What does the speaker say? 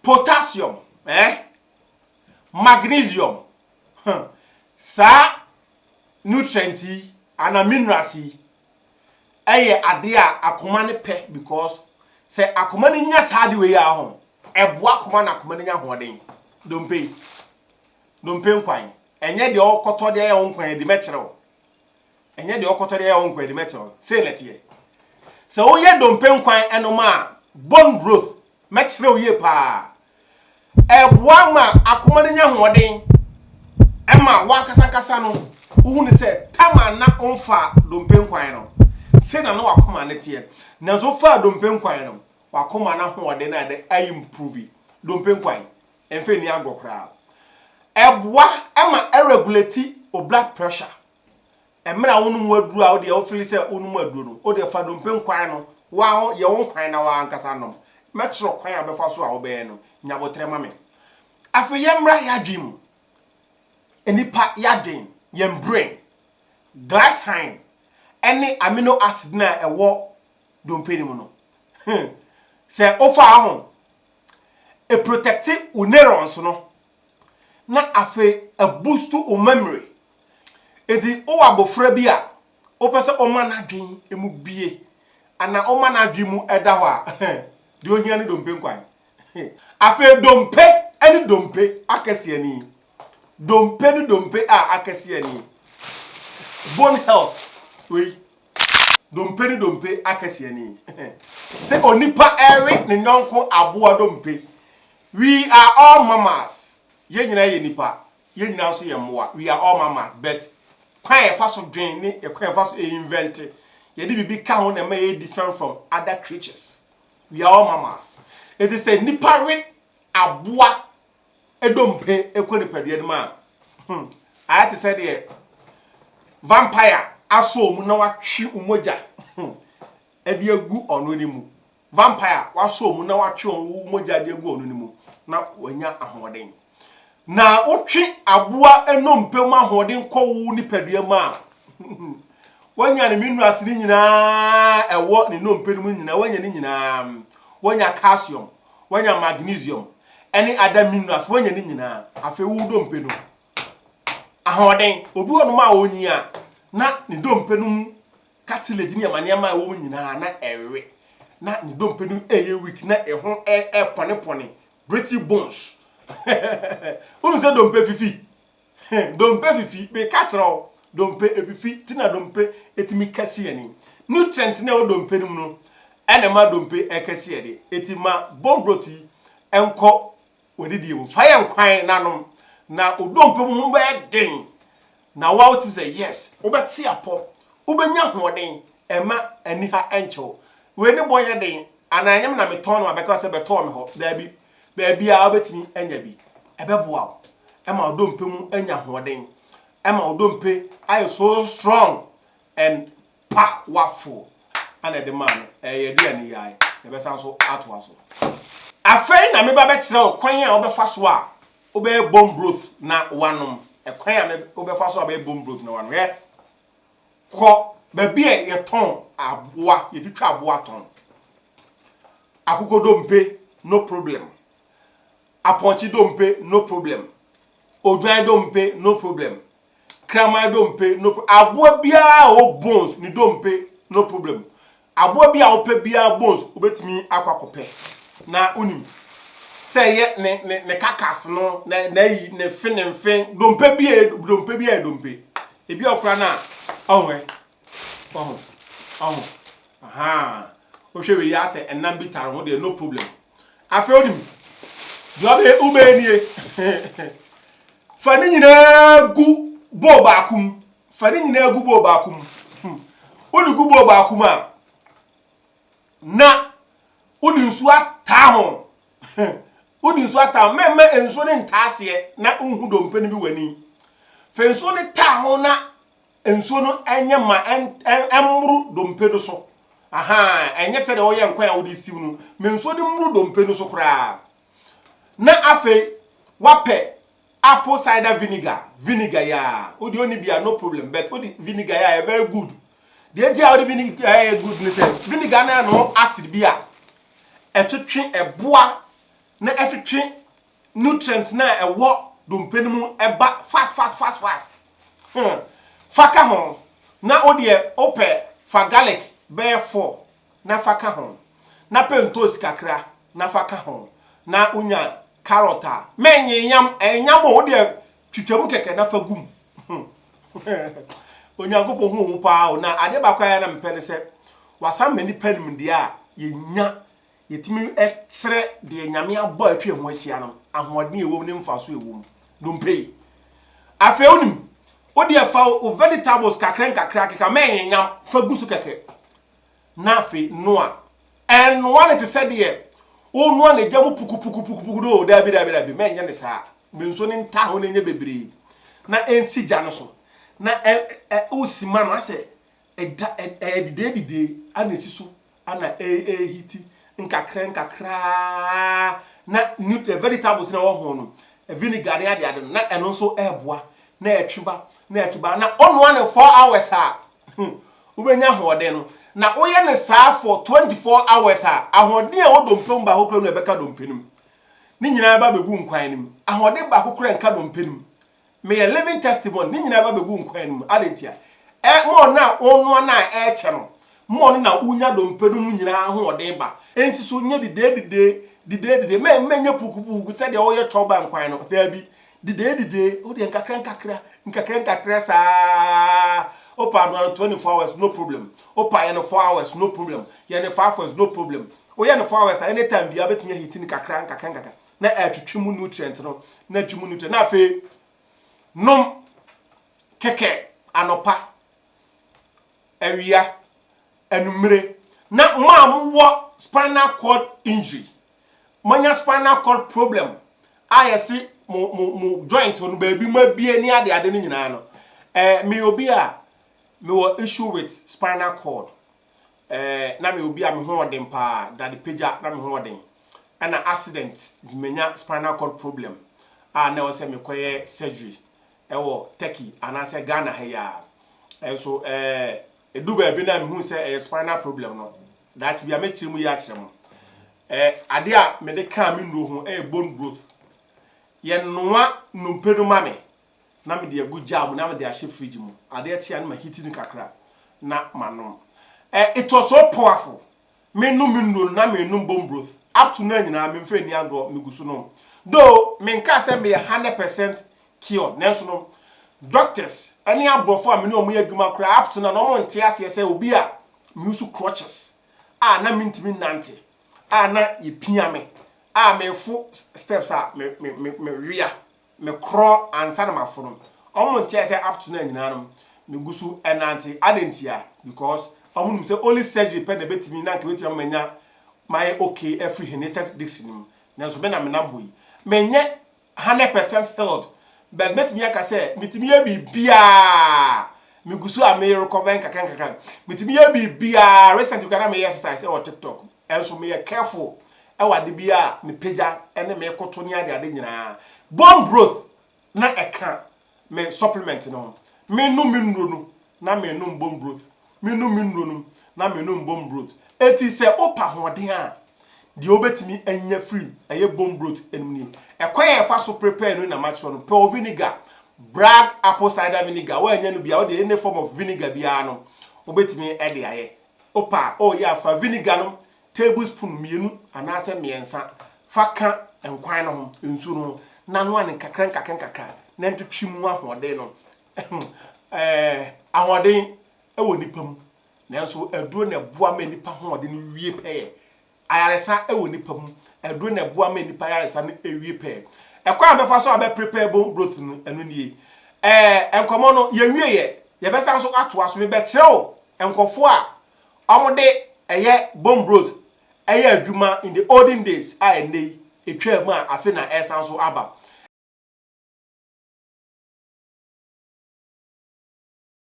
potassium, magnesium, sa nutrient and minerals ade a akoma ne pe because say akoma ne nya saa de we ya ho eboa akoma na akoma ne nya hoden dompe nkwan enye de okoto de ya nkwan de mekere enye de okoto de ya nkwan de mekere say letie se wo ye dompe nkwan enoma bone growth mekere wo ye pa eboa ma akoma ne nya hoden ema wa kasa no wo ne say tama na onfa dompe nkwan no say na no akoma ne tie na so fa dompe nkwan no wakoma na hoden na de ai improve dompe nkwan enfe ni agokra eboa ema regulate o blood pressure emra wonu aduru a wo de wo feel say wonu aduru no o de fa dompe nkwan no wa ye won kwan na wa ankasa no metro kwan abefa so a wo be no nyabotre mame afi yemra ya dream enipa ya den yem brain glycine any amino acid na ewo dompe ni mu no say ofa ahon e protect o neurons no na afi a boost to memory edi o abofra bi a o pese o ma na dwen emu bie ana o ma na dwen mu eda ho a de ohia ni dompe nkwan afi dompe ani dompe akese ani dompe ni dompe a akese ani bone health we dompe ni dompe akese ani say onipa eri ni nyonko aboa dompe we are all mammals ye nyina ye nipa ye nyina so ye moa we are all mammals but kwan e fa so dwen ni e kwan e fa so invent ye di bibi ka ho na may different from other creatures we are all mammals it is a nipa ri aboa edompe ekoni pede de ma I had to say the vampire aso mu na watwe umoja ede agu ono ni mu vampire waso mu na watwe umoja de agu ono ni mu na wanya ahoden na otwe aboa enompe mu ahoden kowu ni pedua ma wanya ne minerals ni nyina ewo ni nompe mu nyina wanya ni nyina wanya calcium wanya magnesium any other minerals wanya ni nyina afi wu dompe no ahoden obi wono ma onyia na ni dompe no cartilage ni amane ma wo nyina na ewe na ni dompe no eye weak na eho pone brittle bones unu se dompe fifi dompe fifi be katro dompe efifi tina dompe etimi kase ani nutrient na o dompe num no ene ma dompe ekase ade etima bone broth enko odidi wo fa ye nkwan nanom na odompe mu be den na wa wotim say yes obeti apo obenya hoden ema ani ha encho we ni boye den ananyem na meton ma beka se beto me ho da bi ba bia obetimi anya bi ebeboa ema odompe mu anya hoden ema odompe are so strong and powerful and the man ye dia ni yai e be san so atwa so afei na me ba be kire o kwan a obefa so a obe bone broth na wanom e kwan a me obefa so obe bone broth na wanom ye ko ba bia ye ton aboa ye twitwa aboa ton akoko dompe no problem aponchi dompe no problem odwan dompe no problem krama dompe no aboa bia o bones ni dompe no problem aboa bia o pe bia bones obetimi akwakope na unim say ye ne kakas no na yi ne finenfen dompe bia dompe ebi okra na onwe aha o hwe ya say enam bi tare ho de no problem afi onim do be ube nie fani nyina gu bo baakum fani nyina gu bo baakum odi gu bo baakum a na odi nsu ata ho odi nsu ata meme enso ne ntase na unhu dompe ni bi wani fe enso ne ta ho na enso no enye ma emru dompe no so aha enye tere o ye nkwan a odi siw no me enso ne mru dompe no so kra na afi wape apple cider vinegar ya odi oni bia no problem but odi vinegar ya very good the idea odi vinegar ya good ni say vinegar na no acid bia etwetwe eboa na etwetwe nutrients na ewo dompe no mu eba fast faka ho na odie ope fa garlic be 4 na faka ho na pentos kakra na faka ho na unya carrot a menyam enyam odie twitwam keke na fa gum onyankopɔ hu wo pa na ade ba kwa ya na mpene se wasam mani panim de a yenya yetimi exre de nyame abo atwe ho ahia no ahoɔden ewo ne mfaso ewo dompe afa onim odi afa o vegetables kakra keka menyam fa gusu keke na afi noa enwa ne te se de o noa ne gyamu puku do da bi menya ne sa benso ne nta ho ne nya bebre na ensi gya no so na usima no ase dide anesi so ana hiti nkakra na vegetables na wo ho no vinegar ya de na eno so eboa na etweba na ono na 4 hours ha ubenya hoden no na oye ne saa for 24 hours ha ahoden a wodompe mba hokro no ebeka dompenim ni nyina ba begu nkwan nim ahoden ba kokora nka dompenim me a living testimony ni nyina ba begu nkwan nim adentia mo na ono na eche no mo na unya dompenum nyina ahoden ba ensi so nya dide me puku se de oye choba nkwan no da bi dide o de nkakra sa opa no 24 hours no problem opa ye no 4 hours no problem ye no 5 hours no problem o ye no 4 hours anytime bia betumi hitin kakra na atwitwemu nutrient no na atwitwemu nutrient na afi nom keke anopa awia anumre na wo spinal cord injury manya spinal cord problem ayesi mo joint no baby ma bie ni ade ni nyina no me obi a me wo issue with spinal cord na me obi a me ho odem pa da de pagya na me ho odem ana accident menya spinal cord problem na wo se me koye surgery ewo Turkey ana se Ghana heya so edu baby na me hu se spinal problem no that bia me chirimu ya chiremu ade a me de ka me no ho bone growth ye noa numpenu mame na me de agu jam na me de ahye fridge mu ade a chia na ma hitini kakra na manom it was so powerful me no na me no bone growth up to now nyina me mfa ni agro me gusu no though me nka say me 100% cured nenso no doctors any abrofo a me no mo yaduma kra up to now no mo nte ase say obi a me usu crutches na me ntimi nante na yepia me me fu steps me wia me crawl ansa na maforo omo ntia say up to now nyina no me gusu enante adentia because omo say only surgery pe na betimi na nke betimi manya my okay every genetic dixin na so be na menam hoyi menye 100% healed but betimi aka say metimi ya bibia me gusu ame recover kakan metimi ya bibia recently kana me exercise on TikTok and so me careful ewade bia me pagya ene me koto ni ade nyina bone growth na eka me supplement no me no me nro na me no bone growth me no me nro na me no bone growth eti se opa hoden a de obetimi anya free eye bone growth enumni ekwan fa so prepare no na match no pearl vinegar brag apple cider vinegar wa anya no bia o de any form of vinegar bia no obetimi ede aye opa ya fa vinegar no tablespoon mienu anase miensa faka enkwan no ho ensu no na no an kakra na ntwetwimu ahoden no ahoden ewo nipam nanso aduro na boa ma nipa hoden no wie peye ayaresa ewo nipam aduro na boa ma nipa ayaresa no ewie peye ekwa abefa so abe prepare bone growth no enu nie enkomo no ye wie ye be san so atoa so be kireo enkofo a omode eye bone growth eye adwuma in the olden days a nei etwa mu a afi na esan so aba